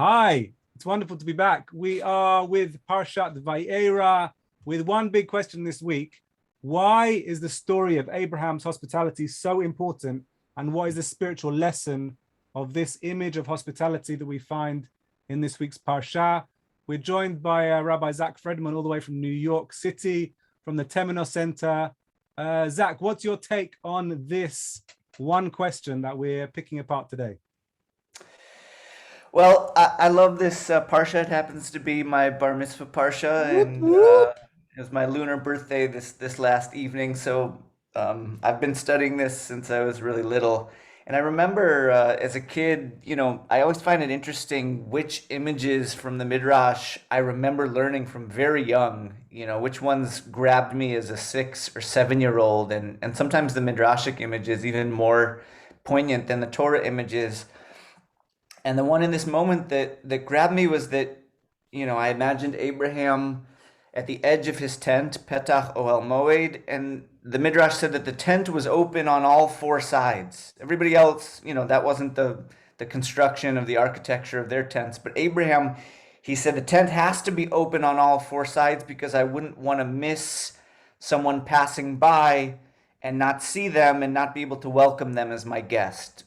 Hi, it's wonderful to be back. We are with Parshat Vayera with one big question this week. Why is the story of Abraham's hospitality so important? And what is the spiritual lesson of this image of hospitality that we find in this week's Parsha? We're joined by Rabbi Zach Fredman all the way from New York City, from the Temenos Center. Zach, what's your take on this one question that we're picking apart today? Well, I love this parsha. It happens to be my bar mitzvah parsha, Whoop, and whoop. it was my lunar birthday this last evening. So I've been studying this since I was really little. And I remember as a kid, I always find it interesting which images from the Midrash I remember learning from very young, which ones grabbed me as a 6 or 7 year old. And sometimes the Midrashic image is even more poignant than the Torah images. And the one in this moment that grabbed me was that, I imagined Abraham at the edge of his tent, Petach Ohel Moed, and the Midrash said that the tent was open on all four sides. Everybody else, that wasn't the construction of the architecture of their tents. But Abraham, he said the tent has to be open on all four sides because I wouldn't want to miss someone passing by and not see them and not be able to welcome them as my guest.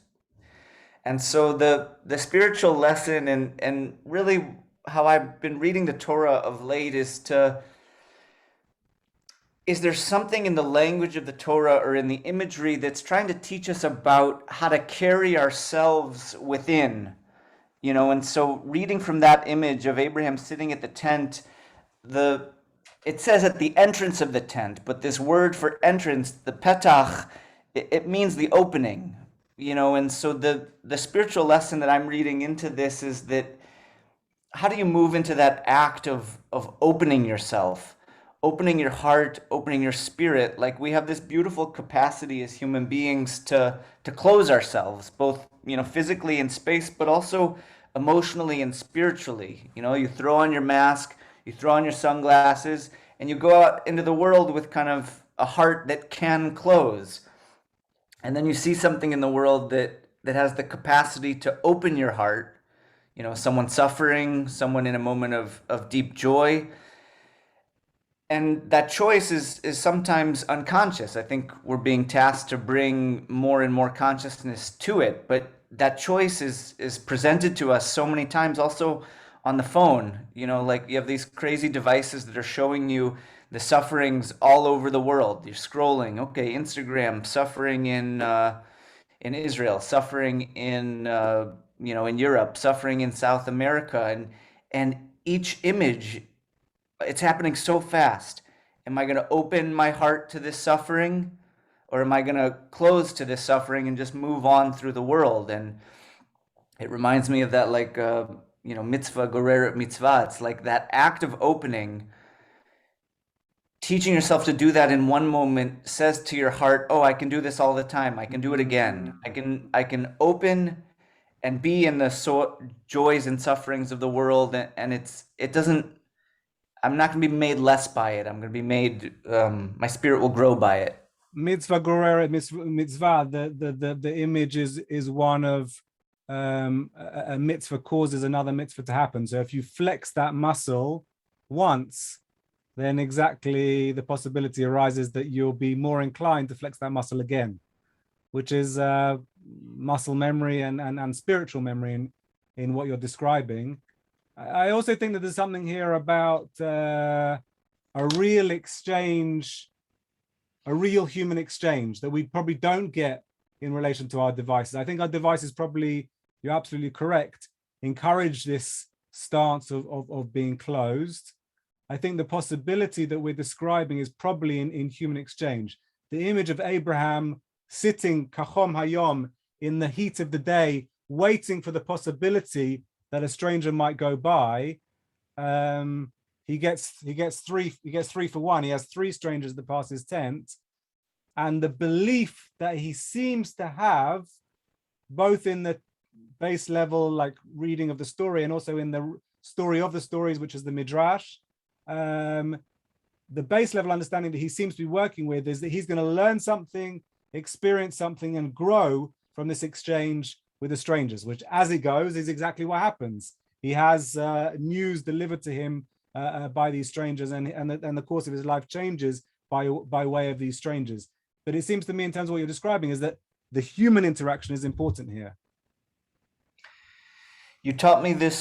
And so the spiritual lesson and really how I've been reading the Torah of late is there something in the language of the Torah or in the imagery that's trying to teach us about how to carry ourselves within, and so reading from that image of Abraham sitting at the tent, it says at the entrance of the tent, but this word for entrance, the petach, it means the opening. And so the spiritual lesson that I'm reading into this is that how do you move into that act of opening yourself, opening your heart, opening your spirit? Like we have this beautiful capacity as human beings to close ourselves, both physically in space, but also emotionally and spiritually. You throw on your mask, you throw on your sunglasses, and you go out into the world with kind of a heart that can close. And then you see something in the world that has the capacity to open your heart, someone suffering, someone in a moment of deep joy. And that choice is sometimes unconscious. I think we're being tasked to bring more and more consciousness to it. But that choice is presented to us so many times also on the phone. Like you have these crazy devices that are showing you the sufferings all over the world. You're scrolling, okay, Instagram, suffering in Israel, suffering in in Europe, suffering in South America, and each image, it's happening so fast. Am I going to open my heart to this suffering, or am I going to close to this suffering and just move on through the world? And it reminds me of that, like mitzvah goreret mitzvah. It's like that act of opening. Teaching yourself to do that in one moment says to your heart, oh, I can do this all the time. I can do it again. I can open and be in the joys and sufferings of the world. And I'm not going to be made less by it. I'm going to be made, my spirit will grow by it. Mitzvah goreret mitzvah. The image is one of a mitzvah causes another mitzvah to happen. So if you flex that muscle once, then exactly the possibility arises that you'll be more inclined to flex that muscle again, which is muscle memory and spiritual memory in what you're describing. I also think that there's something here about a real exchange, a real human exchange that we probably don't get in relation to our devices. I think our devices probably, you're absolutely correct, encourage this stance of being closed. I think the possibility that we're describing is probably in human exchange. The image of Abraham sitting kachom hayom in the heat of the day, waiting for the possibility that a stranger might go by. He gets three for one. He has three strangers that pass his tent, and the belief that he seems to have, both in the base level, like reading of the story, and also in the story of the stories, which is the midrash. The base level understanding that he seems to be working with is that he's going to learn something, experience something, and grow from this exchange with the strangers, which as it goes is exactly what happens. he has news delivered to him by these strangers, and the course of his life changes by way of these strangers. But it seems to me, in terms of what you're describing, is that the human interaction is important here. You taught me this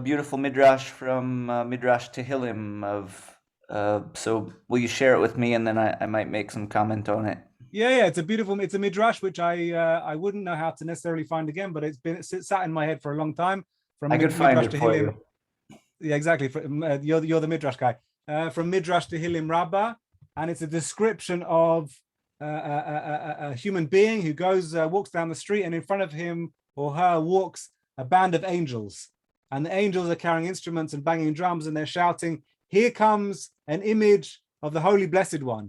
beautiful midrash from Midrash Tehillim so will you share it with me, and then I might make some comment on it. Yeah, it's a midrash which I wouldn't know how to necessarily find again, but it sat in my head for a long time. I could find it for you. Yeah, exactly. You're the midrash guy. From Midrash Tehillim Rabbah, and it's a description of a human being who walks down the street, and in front of him or her walks a band of angels, and the angels are carrying instruments and banging drums, and they're shouting, "Here comes an image of the Holy Blessed One."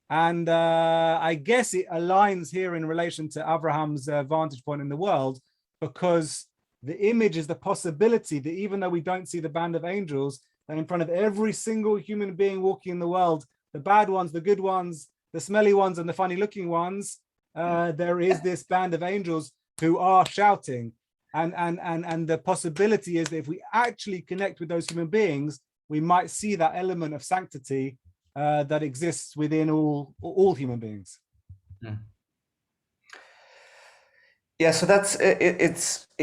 And I guess it aligns here in relation to Abraham's vantage point in the world, because the image is the possibility that even though we don't see the band of angels, that in front of every single human being walking in the world, the bad ones, the good ones, the smelly ones, and the funny looking ones, there is this band of angels who are shouting. And the possibility is that if we actually connect with those human beings, we might see that element of sanctity that exists within all human beings. Yeah, so that's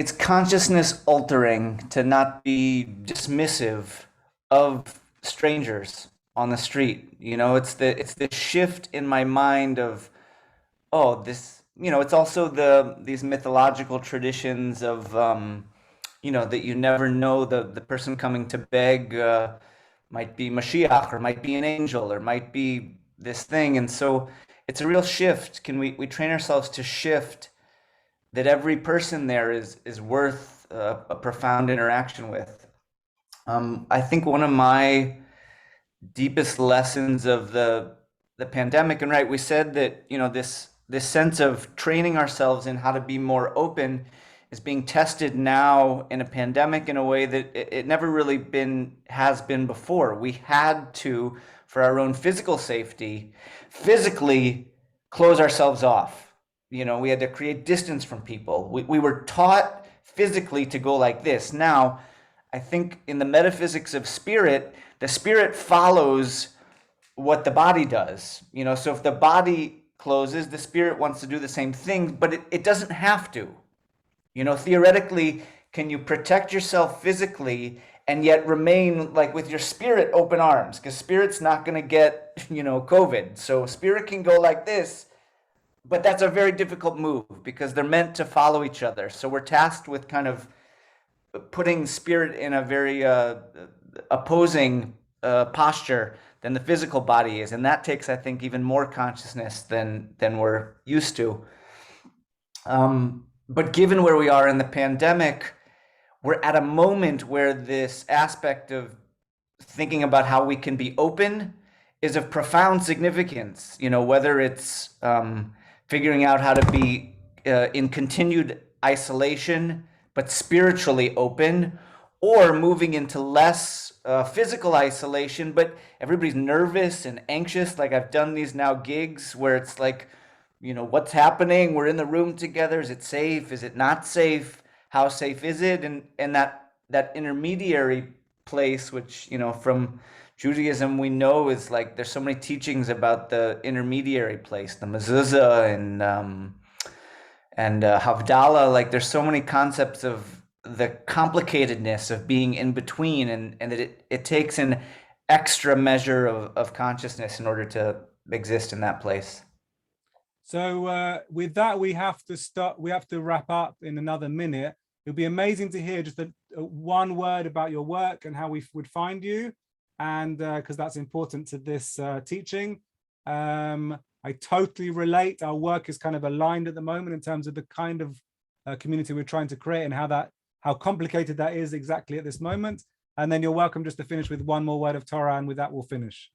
it's consciousness altering to not be dismissive of strangers on the street. It's the shift in my mind of, oh, this. It's also these mythological traditions of, that you never know the person coming to beg might be Mashiach, or might be an angel, or might be this thing. And so it's a real shift. We train ourselves to shift that every person there is worth a profound interaction with. I think one of my deepest lessons of the pandemic, and right, we said that, this sense of training ourselves in how to be more open is being tested now in a pandemic in a way that it never really has been before. We had to, for our own physical safety, physically close ourselves off. We had to create distance from people. We were taught physically to go like this. Now, I think in the metaphysics of spirit, the spirit follows what the body does. So if the body closes, the spirit wants to do the same thing, but it doesn't have to. Theoretically, can you protect yourself physically and yet remain like with your spirit open arms? Because spirit's not going to get, COVID. So spirit can go like this, but that's a very difficult move because they're meant to follow each other. So we're tasked with kind of putting spirit in a very opposing posture than the physical body is, and that takes, I think, even more consciousness than we're used to. But given where we are in the pandemic, we're at a moment where this aspect of thinking about how we can be open is of profound significance. Whether it's figuring out how to be in continued isolation but spiritually open, or moving into less physical isolation, but everybody's nervous and anxious. Like, I've done these now gigs where it's like, what's happening? We're in the room together. Is it safe? Is it not safe? How safe is it? And that intermediary place, which, from Judaism we know is like, there's so many teachings about the intermediary place, the mezuzah and Havdalah. Like, there's so many concepts of the complicatedness of being in between, and that it takes an extra measure of consciousness in order to exist in that place. So with that, we have to wrap up in another minute. It would be amazing to hear just one word about your work and how we would find you, and because that's important to this teaching. I totally relate. Our work is kind of aligned at the moment in terms of the kind of community we're trying to create and how complicated that is exactly at this moment. And then you're welcome just to finish with one more word of Torah, and with that we'll finish.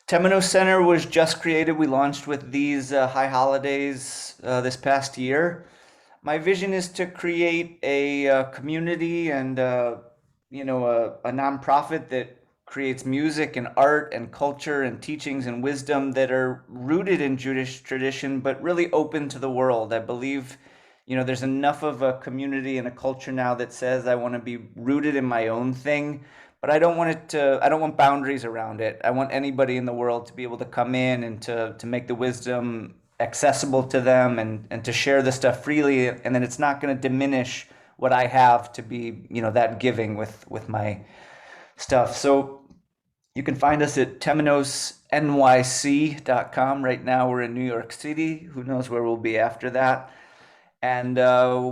Temano Center was just created. We launched with these high holidays this past year. My vision is to create a community and a nonprofit that creates music and art and culture and teachings and wisdom that are rooted in Jewish tradition, but really open to the world. I believe, You know, there's enough of a community and a culture now that says I want to be rooted in my own thing, but I don't want boundaries around it. I want anybody in the world to be able to come in and to make the wisdom accessible to them and to share the stuff freely, and then it's not going to diminish what I have to be, you know, that giving with my stuff. So you can find us at temenosnyc.com. Right now we're in New York City. Who knows where we'll be after that. And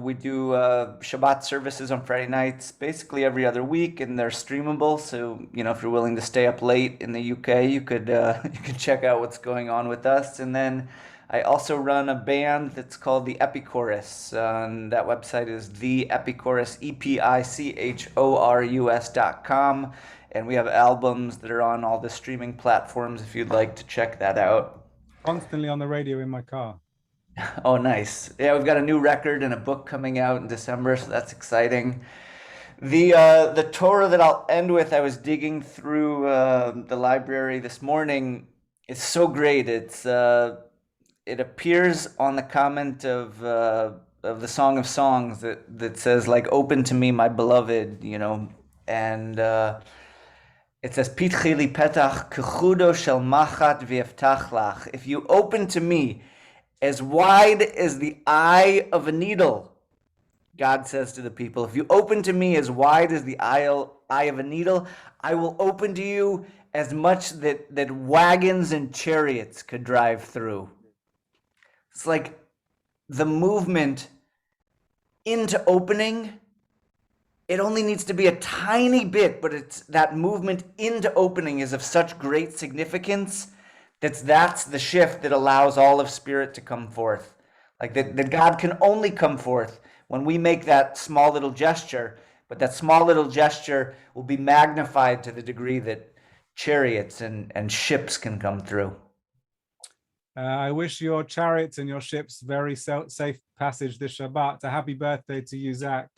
we do Shabbat services on Friday nights, basically every other week, and they're streamable. So, you know, if you're willing to stay up late in the UK, you could check out what's going on with us. And then I also run a band that's called the Epichorus. And that website is the Epichorus, EPICHORUS.com. And we have albums that are on all the streaming platforms if you'd like to check that out. Constantly on the radio in my car. Oh, nice. Yeah, we've got a new record and a book coming out in December, so that's exciting. The Torah that I'll end with, I was digging through the library this morning. It's so great. It appears on the comment of the Song of Songs that says, like, "Open to me, my beloved," you know, and it says, "Pitchi li petach kechudo shel machat v'yeftach lach." If you open to me as wide as the eye of a needle, God says to the people, if you open to me as wide as the eye of a needle, I will open to you as much that wagons and chariots could drive through. It's like the movement into opening, it only needs to be a tiny bit, but it's that movement into opening is of such great significance that's the shift that allows all of Spirit to come forth. Like that God can only come forth when we make that small little gesture, but that small little gesture will be magnified to the degree that chariots and ships can come through. I wish your chariots and your ships very safe passage this Shabbat. A happy birthday to you, Zach.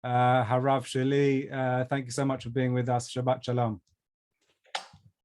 Harav Sheli. Thank you so much for being with us. Shabbat Shalom.